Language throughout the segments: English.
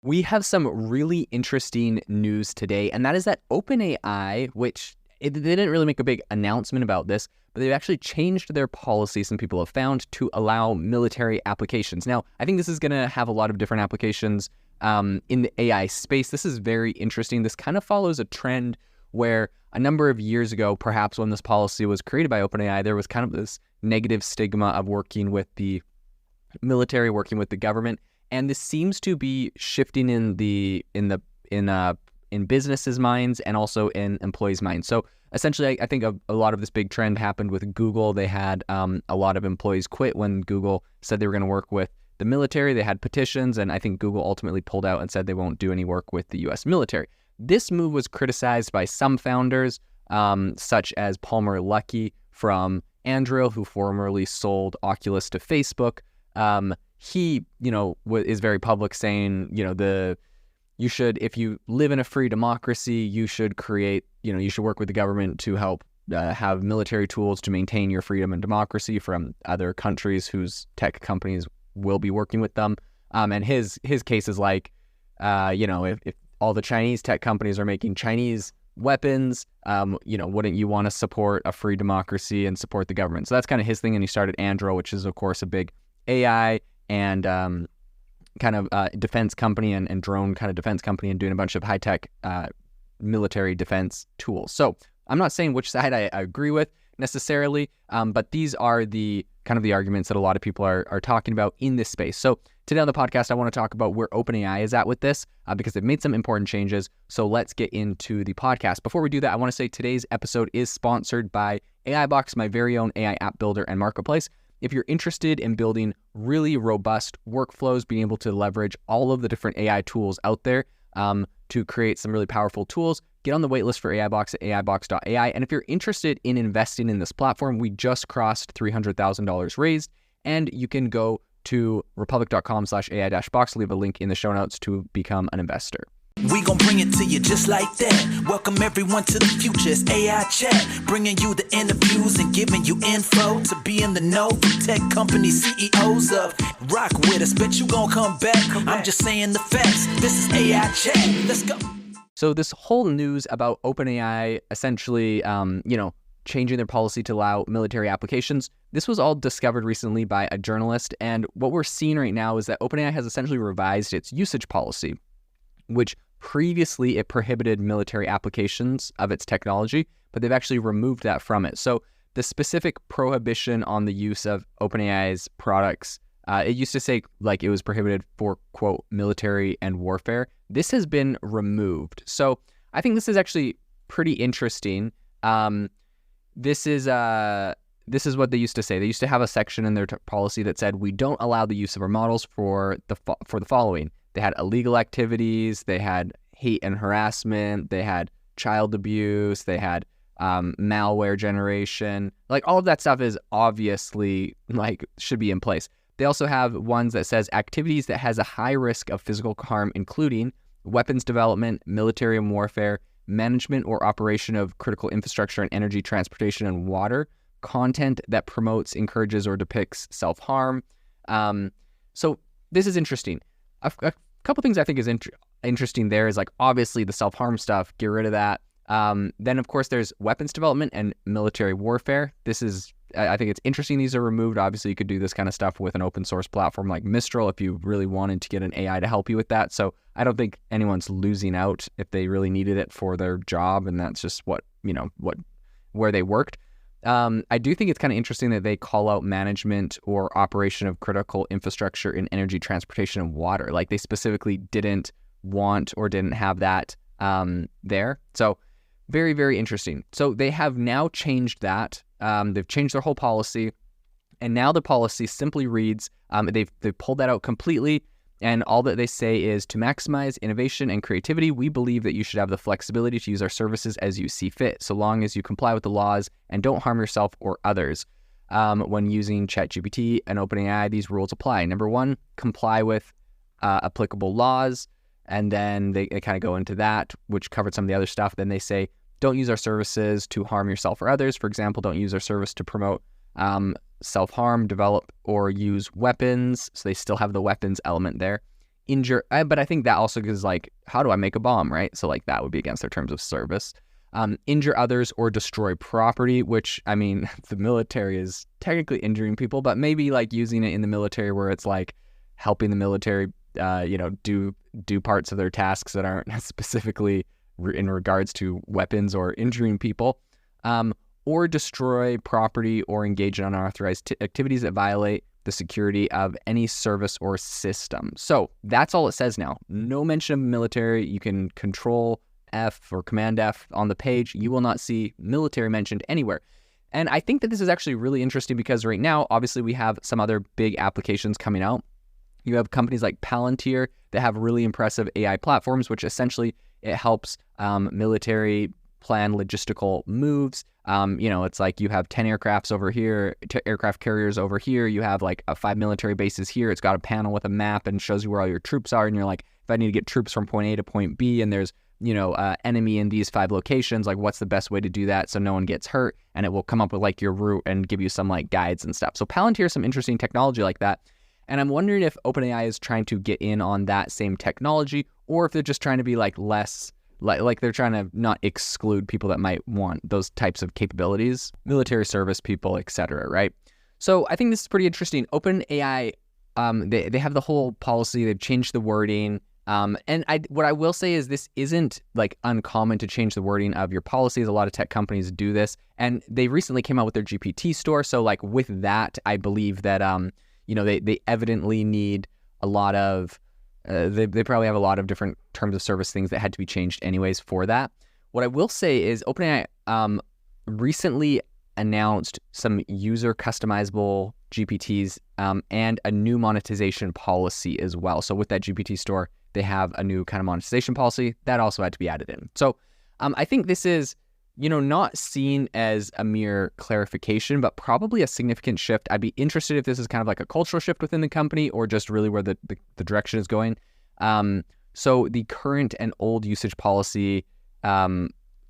We have some really interesting news today, and that is that OpenAI, they didn't really make a big announcement about this, but they've actually changed their policy, some people have found, to allow military applications. Now, I think this is going to have a lot of different applications in the AI space. This is very interesting. This kind of follows a trend where a number of years ago, perhaps when this policy was created by OpenAI, there was kind of this negative stigma of working with the military, working with the government. And this seems to be shifting in businesses' minds and also in employees' minds. So essentially, I think a lot of this big trend happened with Google. They had a lot of employees quit when Google said they were going to work with the military. They had petitions, and I think Google ultimately pulled out and said they won't do any work with the U.S. military. This move was criticized by some founders, such as Palmer Luckey from Anduril, who formerly sold Oculus to Facebook. He, is very public saying, you should, if you live in a free democracy, you should you should work with the government to help have military tools to maintain your freedom and democracy from other countries whose tech companies will be working with them. And his case is like, if all the Chinese tech companies are making Chinese weapons, wouldn't you want to support a free democracy and support the government? So that's kind of his thing. And he started Anduril, which is, of course, a big AI and defense company and drone kind of defense company, and doing a bunch of high-tech military defense tools. So I'm not saying which side I agree with necessarily, but these are the kind of the arguments that a lot of people are talking about in this space. So today on the podcast, I want to talk about where OpenAI is at with this because they've made some important changes. So let's get into the podcast. Before we do that, I want to say today's episode is sponsored by AI Box, my very own AI app builder and marketplace. If you're interested in building really robust workflows, being able to leverage all of the different AI tools out there to create some really powerful tools, get on the waitlist for AI Box at aibox.ai. And if you're interested in investing in this platform, we just crossed $300,000 raised, and you can go to republic.com/AI-box. Leave a link in the show notes to become an investor. We gon' bring it to you just like that. Welcome everyone to the future. It's AI Chat, bringing you the interviews and giving you info to be in the know from tech company CEOs of. Rock with us, bet you gon' come back. I'm just saying the facts. This is AI Chat. Let's go. So this whole news about OpenAI essentially, changing their policy to allow military applications, this was all discovered recently by a journalist. And what we're seeing right now is that OpenAI has essentially revised its usage policy, which previously it prohibited military applications of its technology, but they've actually removed that from it. So the specific prohibition on the use of OpenAI's products, it used to say like it was prohibited for, quote, military and warfare. This has been removed. So I think this is actually pretty interesting. This is what they used to say. They used to have a section in their policy that said, we don't allow the use of our models for the following. They had illegal activities, they had hate and harassment, they had child abuse, they had malware generation. Like all of that stuff is obviously should be in place. They also have ones that says activities that has a high risk of physical harm, including weapons development, military and warfare, management or operation of critical infrastructure and energy, transportation and water, content that promotes, encourages, or depicts self-harm. So this is interesting. A couple things I think is interesting there is obviously the self-harm stuff, get rid of that. Then of course there's weapons development and military warfare. I think it's interesting these are removed. Obviously you could do this kind of stuff with an open source platform like Mistral if you really wanted to get an AI to help you with that. So I don't think anyone's losing out if they really needed it for their job, and that's just where they worked. I do think it's kind of interesting that they call out management or operation of critical infrastructure in energy, transportation, and water. They specifically didn't want or didn't have that there. So very, very interesting. So they have now changed that. They've changed their whole policy, and now the policy simply reads, they've pulled that out completely. And all that they say is, to maximize innovation and creativity, we believe that you should have the flexibility to use our services as you see fit, so long as you comply with the laws and don't harm yourself or others. When using ChatGPT and OpenAI, these rules apply. Number one, comply with applicable laws. And then they kind of go into that, which covered some of the other stuff. Then they say, don't use our services to harm yourself or others. For example, don't use our service to promote self-harm, develop or use weapons. So they still have the weapons element there. injure, but I think that also is like, how do I make a bomb, right? So like that would be against their terms of service. Injure others or destroy property, which, I mean, the military is technically injuring people, but maybe like using it in the military where it's like helping the military, do parts of their tasks that aren't specifically in regards to weapons or injuring people, or destroy property or engage in unauthorized activities that violate the security of any service or system. So that's all it says now. No mention of military. You can control F or Command F on the page. You will not see military mentioned anywhere. And I think that this is actually really interesting because right now, obviously, we have some other big applications coming out. You have companies like Palantir that have really impressive AI platforms, which essentially it helps military plan logistical moves. It's like you have 10 aircrafts over here, aircraft carriers over here. You have like 5 military bases here. It's got a panel with a map and shows you where all your troops are. And you're like, if I need to get troops from point A to point B and there's enemy in these 5 locations, like what's the best way to do that so no one gets hurt? And it will come up with like your route and give you some like guides and stuff. So Palantir is some interesting technology like that. And I'm wondering if OpenAI is trying to get in on that same technology, or if they're just trying to be like less, like they're trying to not exclude people that might want those types of capabilities, military service people, etc. Right? So I think this is pretty interesting. OpenAI, they have the whole policy. They've changed the wording. What I will say is this isn't like uncommon to change the wording of your policies. A lot of tech companies do this, and they recently came out with their GPT store. So like with that, I believe that they evidently need a lot of they probably have a lot of different terms of service things that had to be changed anyways for that. What I will say is OpenAI recently announced some user customizable GPTs and a new monetization policy as well. So with that GPT store, they have a new kind of monetization policy that also had to be added in. So I think this is, not seen as a mere clarification, but probably a significant shift. I'd be interested if this is kind of like a cultural shift within the company or just really where the direction is going. So the current and old usage policy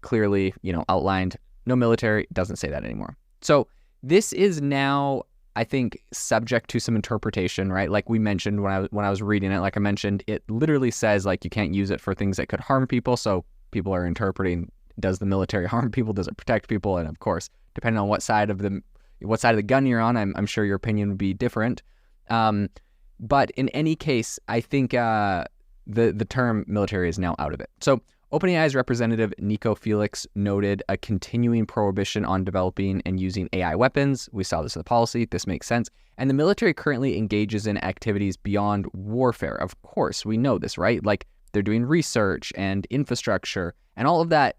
clearly, outlined no military, doesn't say that anymore. So this is now, I think, subject to some interpretation, right? Like we mentioned when I was reading it, like I mentioned, it literally says like you can't use it for things that could harm people. So people are interpreting, does the military harm people? Does it protect people? And of course, depending on what side of the gun you're on, I'm sure your opinion would be different. But in any case, I think the term military is now out of it. So OpenAI's representative Nico Felix noted a continuing prohibition on developing and using AI weapons. We saw this in the policy. This makes sense. And the military currently engages in activities beyond warfare. Of course, we know this, right? Like they're doing research and infrastructure, and all of that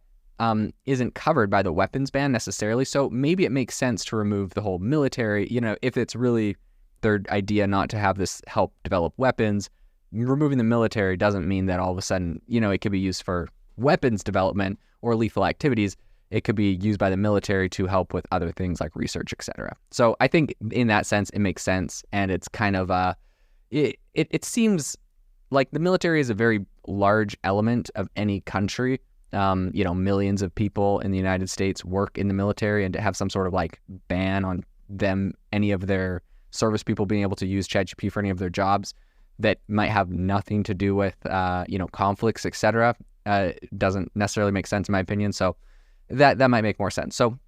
isn't covered by the weapons ban necessarily. So maybe it makes sense to remove the whole military, if it's really their idea not to have this help develop weapons. Removing the military doesn't mean that all of a sudden, it could be used for weapons development or lethal activities. It could be used by the military to help with other things like research, etc. So I think in that sense, it makes sense. And it's kind of, it seems like the military is a very large element of any country. Millions of people in the United States work in the military, and to have some sort of like ban on them, any of their service people being able to use ChatGPT for any of their jobs that might have nothing to do with, conflicts, etc., doesn't necessarily make sense in my opinion. So that might make more sense. So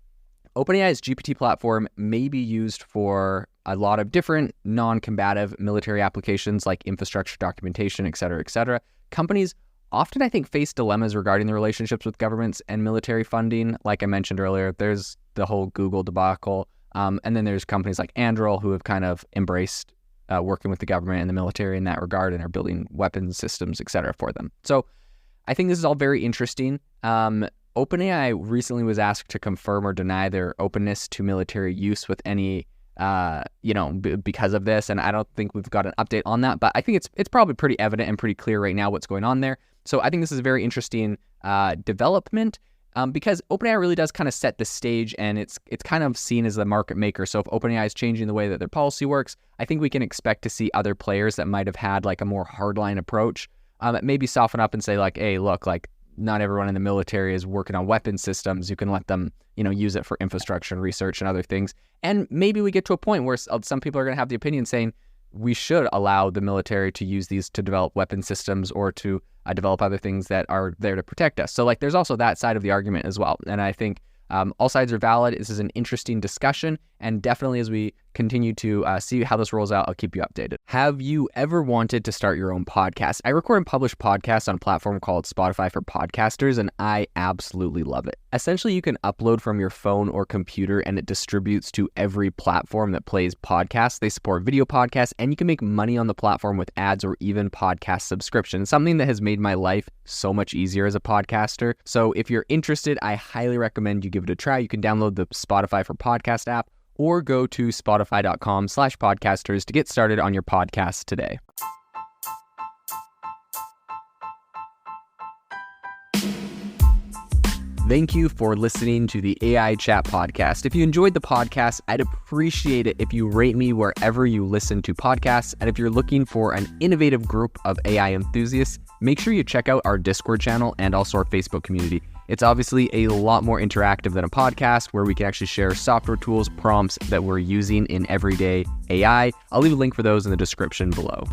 OpenAI's GPT platform may be used for a lot of different non-combative military applications like infrastructure documentation, etc., etc. Companies often, I think, face dilemmas regarding the relationships with governments and military funding. Like I mentioned earlier, there's the whole Google debacle. And then there's companies like Anduril who have kind of embraced working with the government and the military in that regard and are building weapons systems, etc., for them. So I think this is all very interesting. OpenAI recently was asked to confirm or deny their openness to military use with any, because of this. And I don't think we've got an update on that, but I think it's probably pretty evident and pretty clear right now what's going on there. So I think this is a very interesting development. Because OpenAI really does kind of set the stage, and it's kind of seen as the market maker. So if OpenAI is changing the way that their policy works, I think we can expect to see other players that might have had like a more hardline approach maybe soften up and say like, hey, look, like not everyone in the military is working on weapon systems. You can let them, use it for infrastructure and research and other things. And maybe we get to a point where some people are going to have the opinion saying, we should allow the military to use these to develop weapon systems or to develop other things that are there to protect us. So like there's also that side of the argument as well. And I think all sides are valid. This is an interesting discussion. And definitely as we continue to see how this rolls out, I'll keep you updated. Have you ever wanted to start your own podcast? I record and publish podcasts on a platform called Spotify for Podcasters, and I absolutely love it. Essentially, you can upload from your phone or computer, and it distributes to every platform that plays podcasts. They support video podcasts, and you can make money on the platform with ads or even podcast subscriptions, something that has made my life so much easier as a podcaster. So if you're interested, I highly recommend you give it a try. You can download the Spotify for Podcast app, or go to spotify.com/podcasters to get started on your podcast today. Thank you for listening to the AI Chat Podcast. If you enjoyed the podcast, I'd appreciate it if you rate me wherever you listen to podcasts. And if you're looking for an innovative group of AI enthusiasts, make sure you check out our Discord channel and also our Facebook community. It's obviously a lot more interactive than a podcast where we can actually share software tools, prompts that we're using in everyday AI. I'll leave a link for those in the description below.